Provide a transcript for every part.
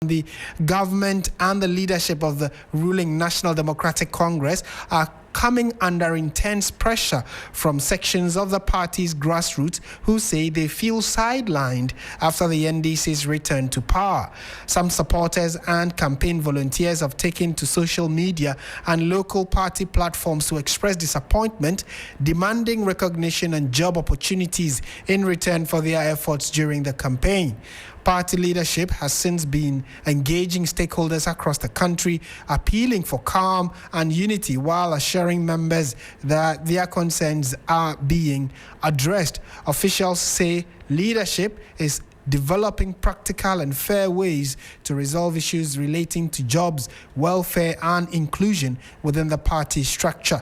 The government and the leadership of the ruling National Democratic Congress are coming under intense pressure from sections of the party's grassroots who say they feel sidelined after the NDC's return to power. Some supporters and campaign volunteers have taken to social media and local party platforms to express disappointment, demanding recognition and job opportunities in return for their efforts during the campaign. Party leadership has since been engaging stakeholders across the country, appealing for calm and unity while assuring members that their concerns are being addressed. Officials say leadership is developing practical and fair ways to resolve issues relating to jobs, welfare, and inclusion within the party structure.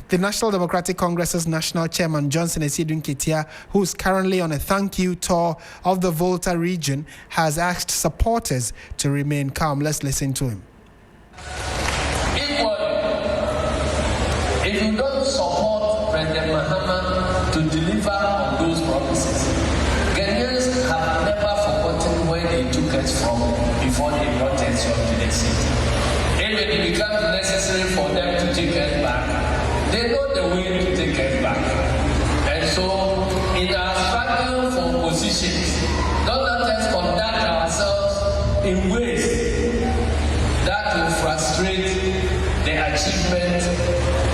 The National Democratic Congress's National Chairman, Johnson Asiedu-Dartey, who is currently on a thank you tour of the Volta region, has asked supporters to remain calm. Let's listen to him. If you don't support President Mahama to deliver on those promises, Ghanaians have never forgotten where they took us from before they brought us to the city. If it becomes necessary for them to take us back, they know the way to take us back. And so, in our struggle for positions, don't let us conduct ourselves in ways that will frustrate the achievement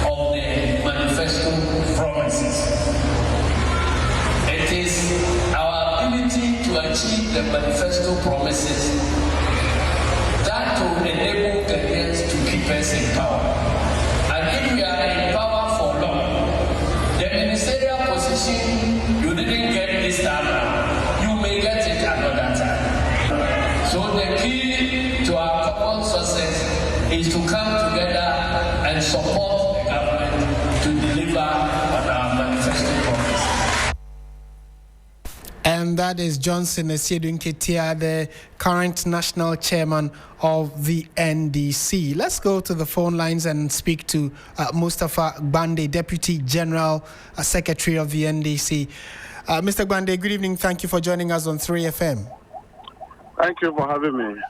of the manifesto promises. It is our ability to achieve the manifesto promises that will enable Ghanaians to keep us in power. And if we are in power for long, the ministerial position you didn't get this time, you may get it another time. So the key to our common success is to come together and support the government to deliver on our manifesto promise. And that is Johnson Asiedu-Dartey, the current national chairman of the NDC. Let's go to the phone lines and speak to Mustafa Gbande, Deputy General Secretary of the NDC. Mr. Gbande, good evening. Thank you for joining us on 3FM. Thank you for having me.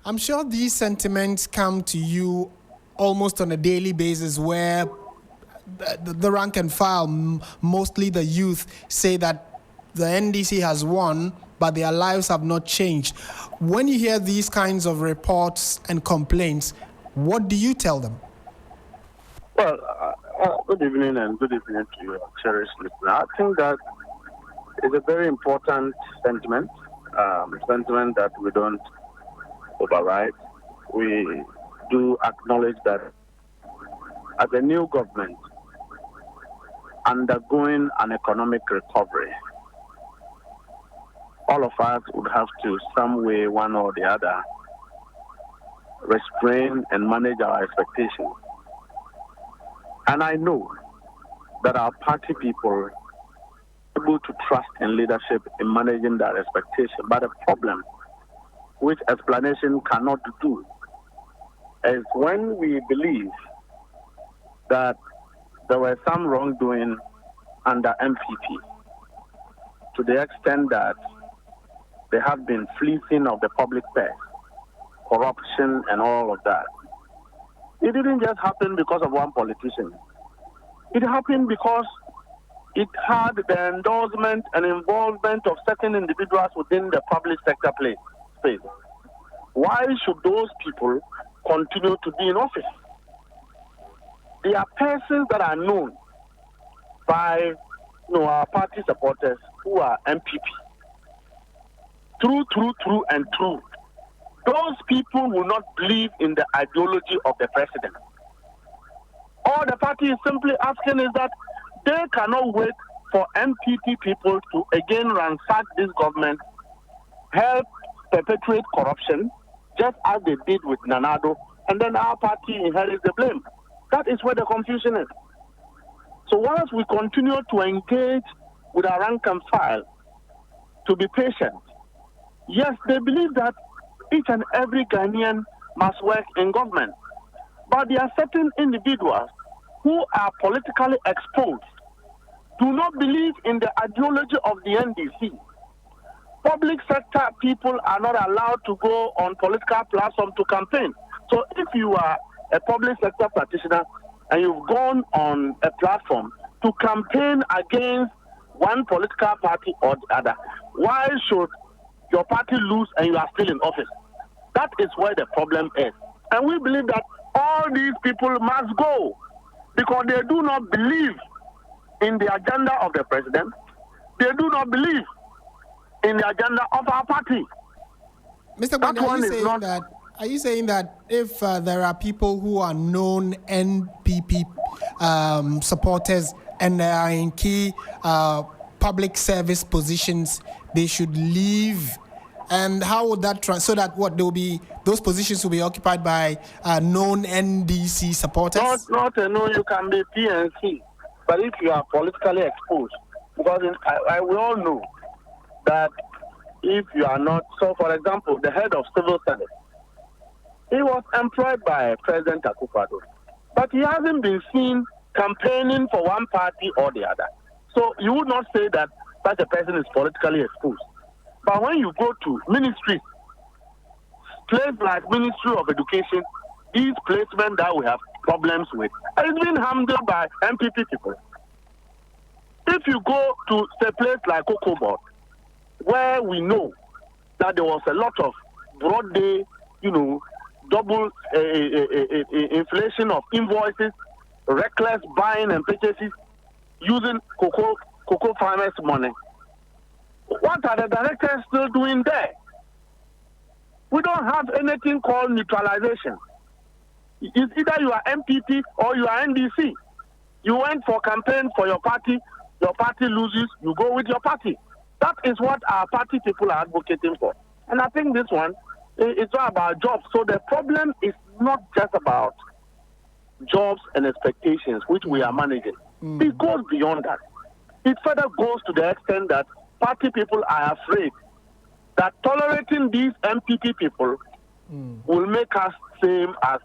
I'm sure these sentiments come to you almost on a daily basis, where the rank and file, mostly the youth, say that the NDC has won, but their lives have not changed. When you hear these kinds of reports and complaints, what do you tell them? Well, good evening and good evening to you, cherished listener. I think that is a very important sentiment that we don't override. We do acknowledge that as a new government undergoing an economic recovery, all of us would have to, some way, one or the other, restrain and manage our expectations. And I know that our party people are able to trust in leadership in managing that expectation. But the problem, which explanation cannot do, is when we believe that there were some wrongdoing under MPP, to the extent that there have been fleecing of the public purse, corruption and all of that. It didn't just happen because of one politician. It happened because it had the endorsement and involvement of certain individuals within the public sector space. Why should those people continue to be in office? They are persons that are known by our party supporters who are MPP. True, and true. Those people will not believe in the ideology of the president. All the party is simply asking is that they cannot wait for MPP people to again ransack this government, help perpetuate corruption, just as they did with Nanado, and then our party inherits the blame. That is where the confusion is. So once we continue to engage with our rank and file, to be patient, yes, they believe that each and every Ghanaian must work in government. But there are certain individuals who are politically exposed, do not believe in the ideology of the NDC, public sector people are not allowed to go on political platforms to campaign. So if you are a public sector practitioner and you've gone on a platform to campaign against one political party or the other, why should your party lose and you are still in office? That is where the problem is. And we believe that all these people must go because they do not believe in the agenda of the president. They do not believe in the agenda of our party. Mr. Bandi, are you saying that if there are people who are known NPP supporters and they are in key public service positions, they should leave? And how would that so that what there will be those positions will be occupied by known NDC supporters? Not you can be PNC, but if you are politically exposed, because we all know that if you are not, so for example, the head of civil service, he was employed by President Akufo-Addo, but he hasn't been seen campaigning for one party or the other. So you would not say that such a person is politically exposed. But when you go to ministries, places like Ministry of Education, these placements that we have problems with, it's been handled by MPP people. If you go to a place like CAUCUS, where we know that there was a lot of broad day, double inflation of invoices, reckless buying and purchases using cocoa farmers' money. What are the directors still doing there? We don't have anything called neutralization. It's either you are MPP or you are NDC. You went for campaign for your party loses, you go with your party. That is what our party people are advocating for. And I think this one, it's not about jobs. So the problem is not just about jobs and expectations, which we are managing. It goes beyond that. It further goes to the extent that party people are afraid that tolerating these MPP people will make us same as,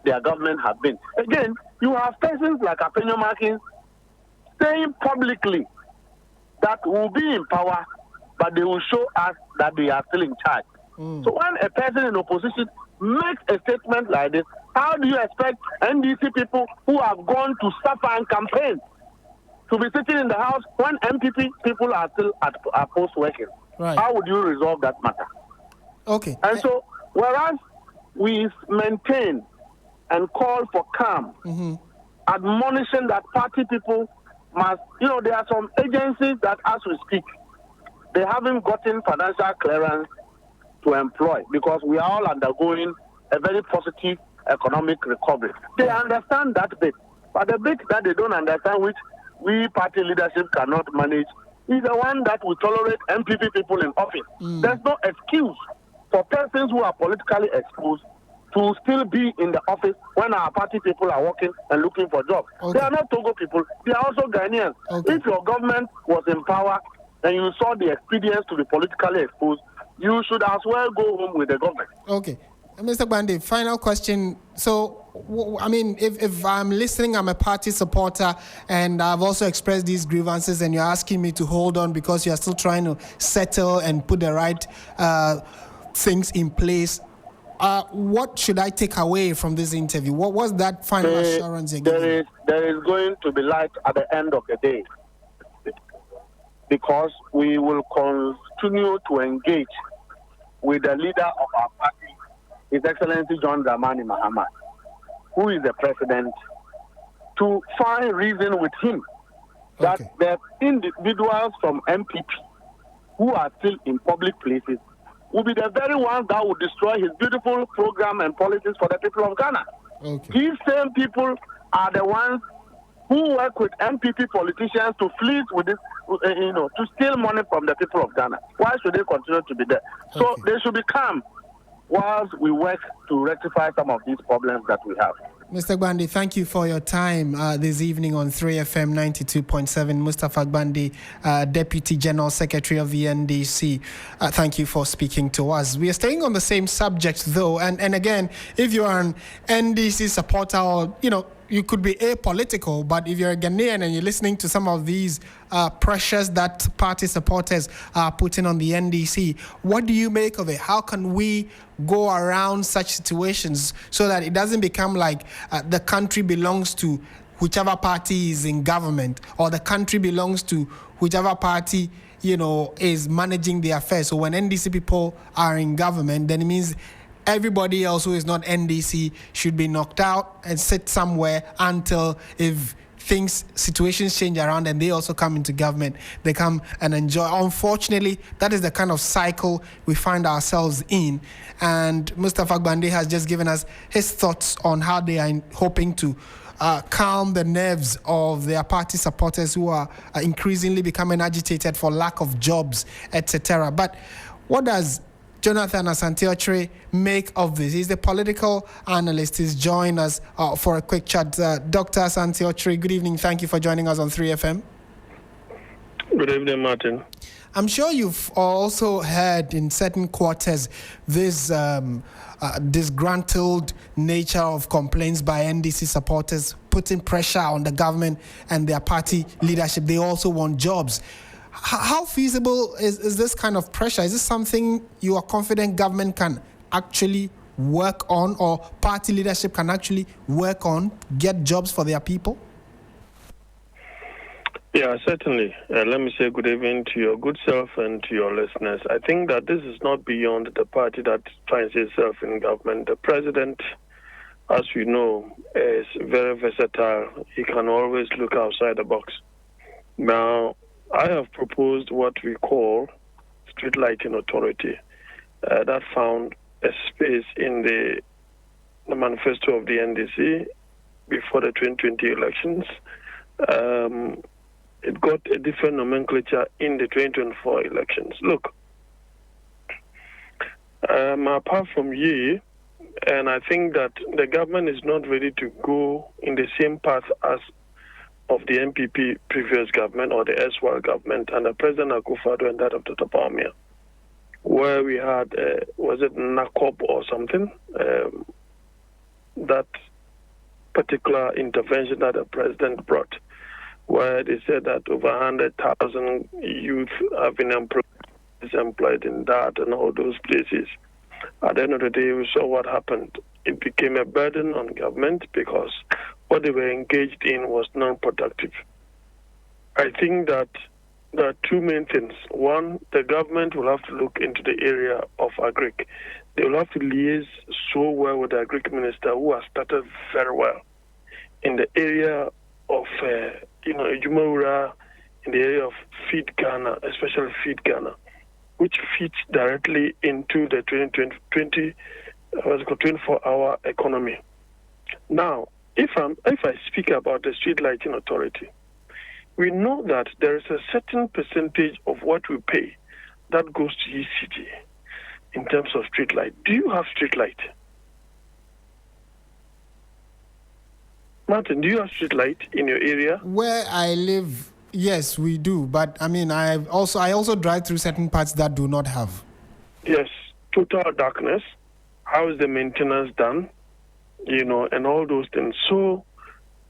their government have been. Again, you have persons like Apenyo Markins saying publicly that will be in power, but they will show us that they are still in charge. So when a person in opposition makes a statement like this, how do you expect NDC people who have gone to suffer and campaign to be sitting in the house when MPP people are still at post working? Right. How would you resolve that matter? Okay. And so, whereas we maintain and call for calm, admonishing that party people must, there are some agencies that, as we speak, they haven't gotten financial clearance to employ because we are all undergoing a very positive economic recovery. They understand that bit, but the bit that they don't understand, which we party leadership cannot manage, is the one that will tolerate MPP people in office. There's no excuse for persons who are politically exposed to still be in the office when our party people are working and looking for jobs. Okay. They are not Togo people. They are also Ghanaians. Okay. If your government was in power and you saw the expedience to be politically exposed, you should as well go home with the government. Okay. Mr. Bandi, final question. So, if I'm listening, I'm a party supporter, and I've also expressed these grievances, and you're asking me to hold on because you're still trying to settle and put the right things in place. What should I take away from this interview? What was that final assurance you're giving? There is going to be light at the end of the day because we will continue to engage with the leader of our party, His Excellency John Dramani Mahama, who is the president, to find reason with him that the individuals from MPP who are still in public places will be the very ones that will destroy his beautiful program and policies for the people of Ghana. Okay. These same people are the ones who work with MPP politicians to fleece with this, to steal money from the people of Ghana. Why should they continue to be there? So they should be calm whilst we work to rectify some of these problems that we have. Mr. Bandi, thank you for your time this evening on 3FM 92.7. Mustafa Bandi, Deputy General Secretary of the NDC. Thank you for speaking to us. We are staying on the same subject, though. And again, if you are an NDC supporter or, you could be apolitical, but if you're a Ghanaian and you're listening to some of these pressures that party supporters are putting on the NDC, what do you make of it? How can we go around such situations so that it doesn't become like the country belongs to whichever party is in government, or the country belongs to whichever party, is managing the affairs? So when NDC people are in government, then it means everybody else who is not NDC should be knocked out and sit somewhere until if situations change around and they also come into government, they come and enjoy. Unfortunately, that is the kind of cycle we find ourselves in. And Mustafa Gbande has just given us his thoughts on how they are hoping to calm the nerves of their party supporters who are increasingly becoming agitated for lack of jobs, etc. But what does Jonathan Asante-Okyere make of this? He's the political analyst. He's joined us for a quick chat. Dr. Asante-Okyere, good evening. Thank you for joining us on 3FM. Good evening, Martin. I'm sure you've also heard in certain quarters this disgruntled nature of complaints by NDC supporters putting pressure on the government and their party leadership. They also want jobs. How feasible is this kind of pressure? Is this something you are confident government can actually work on, or party leadership can actually work on, get jobs for their people? Yeah, certainly. Let me say good evening to your good self and to your listeners. I think that this is not beyond the party that finds itself in government. The president, as we know, is very versatile. He can always look outside the box. Now, I have proposed what we call street lighting authority. That found a space in the manifesto of the NDC before the 2020 elections. It got a different nomenclature in the 2024 elections. Look, apart from ye, and I think that the government is not ready to go in the same path as of the MPP previous government or the Suale government and the President Akufo-Addo and that of Dr. Bawumia, where we had, was it NACOB or something, that particular intervention that the president brought, where they said that over 100,000 youth have been employed in that and all those places. At the end of the day, we saw what happened. It became a burden on government because what they were engaged in was non-productive. I think that there are two main things. One, the government will have to look into the area of agric. They will have to liaise so well with the agric minister, who has started very well in the area of, Ejumawura, in the area of Feed Ghana, especially Feed Ghana, which feeds directly into the 24-hour economy. Now, if I speak about the street lighting authority, we know that there is a certain percentage of what we pay that goes to ECG in terms of street light. Do you have street light? Martin, do you have street light in your area? Where I live, yes, we do. But I mean, I also drive through certain parts that do not have. Yes, total darkness. How is the maintenance done? And all those things. So,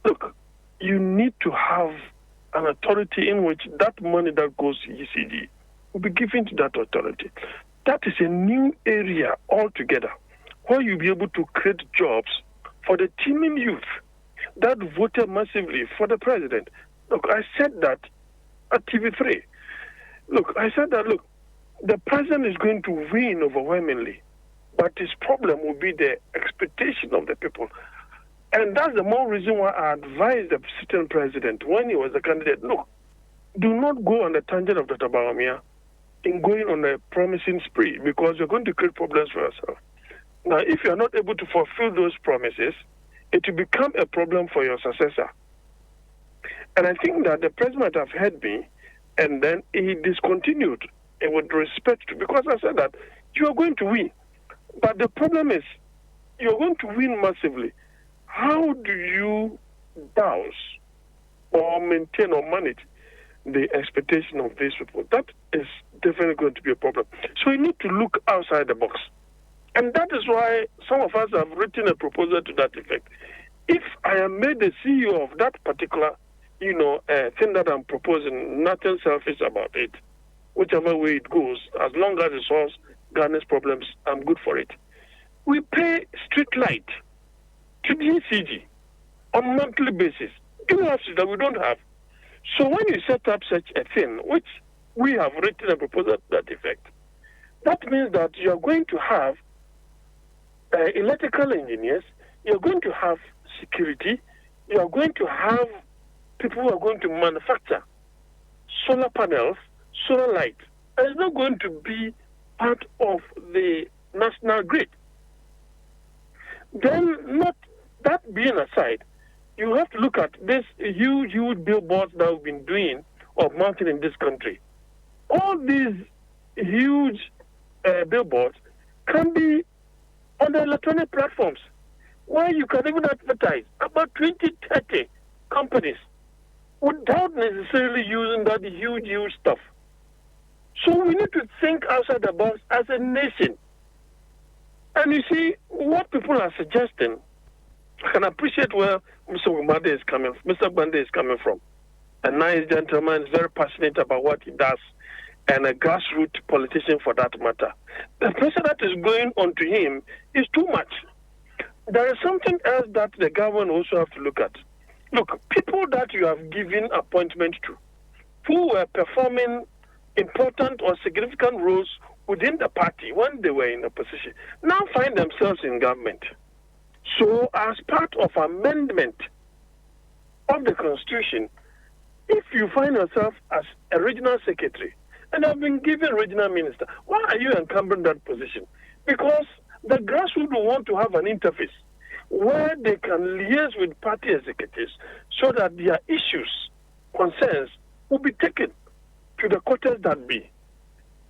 look, you need to have an authority in which that money that goes to ECD will be given to that authority. That is a new area altogether where you'll be able to create jobs for the teeming youth that voted massively for the president. Look, I said that at TV3. I said that, the president is going to win overwhelmingly, but his problem will be the expectation of the people. And that's the more reason why I advised the sitting president when he was a candidate, do not go on the tangent of Dr. Bawumia in going on a promising spree, because you're going to create problems for yourself. Now, if you're not able to fulfill those promises, it will become a problem for your successor. And I think that the president might have heard me, and then he discontinued with respect to, because I said that you are going to win. But the problem is, you're going to win massively. How do you douse or maintain or manage the expectation of these people? That is definitely going to be a problem. So you need to look outside the box. And that is why some of us have written a proposal to that effect. If I am made the CEO of that particular, thing that I'm proposing, nothing selfish about it. Whichever way it goes, as long as it solves Ghana's problems, I'm good for it. We pay street light to DCG on a monthly basis. Give us that we don't have. So when you set up such a thing, which we have written a proposal to that effect, that means that you are going to have electrical engineers, you are going to have security, you are going to have people who are going to manufacture solar panels, solar light. And it's not going to be part of the national grid. Then, not that being aside, you have to look at this huge billboards that we've been doing or mounting in this country. All these huge billboards can be on the electronic platforms where you can even advertise about 20, 30 companies without necessarily using that huge stuff. So we need to think outside the box as a nation. And you see, what people are suggesting, I can appreciate where Mr. Gbande is coming from. A nice gentleman, is very passionate about what he does, and a grassroots politician for that matter. The pressure that is going on to him is too much. There is something else that the government also have to look at. Look, people that you have given appointment to, who were performing important or significant roles within the party when they were in opposition, now find themselves in government. So as part of amendment of the Constitution, if you find yourself as a regional secretary and have been given regional minister, why are you encumbering that position? Because the grassroots will want to have an interface where they can liaise with party executives so that their issues, concerns, will be taken to the quarters that be.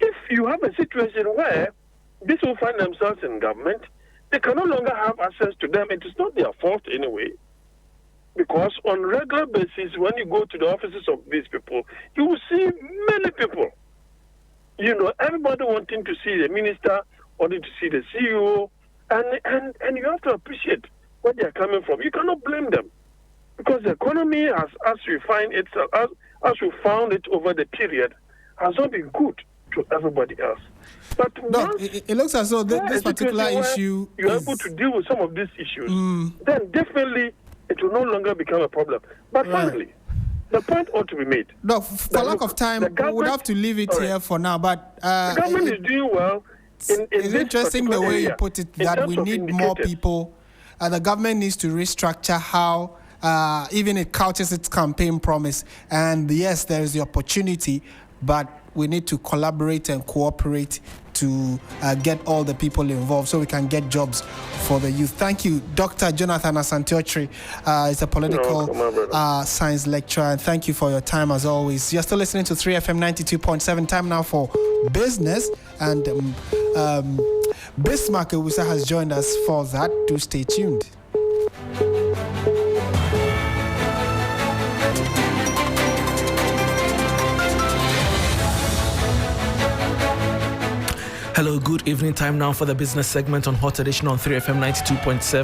If you have a situation where these will find themselves in government, they can no longer have access to them. It is not their fault anyway. Because on regular basis, when you go to the offices of these people, you will see many people. Everybody wanting to see the minister, wanting to see the CEO, and you have to appreciate where they are coming from. You cannot blame them. Because the economy, as we found it over the period, has not been good to everybody else. But it looks as though this particular issue you're able to deal with some of these issues, then definitely it will no longer become a problem. But finally, the point ought to be made. No, for lack of time, we would have to leave it here for now. But the government is doing well. It's interesting the way you put it, that we need more people. The government needs to restructure how even it couches its campaign promise. And yes, there is the opportunity, but we need to collaborate and cooperate to get all the people involved so we can get jobs for the youth. Thank you, Dr. Jonathan Asante-Okyere. He's a political science lecturer, and thank you for your time as always. You're still listening to 3FM 92.7. Time now for business, and Bismarck Ewusa has joined us for that. Do stay tuned. Hello, good evening. Time now for the business segment on Hot Edition on 3FM 92.7.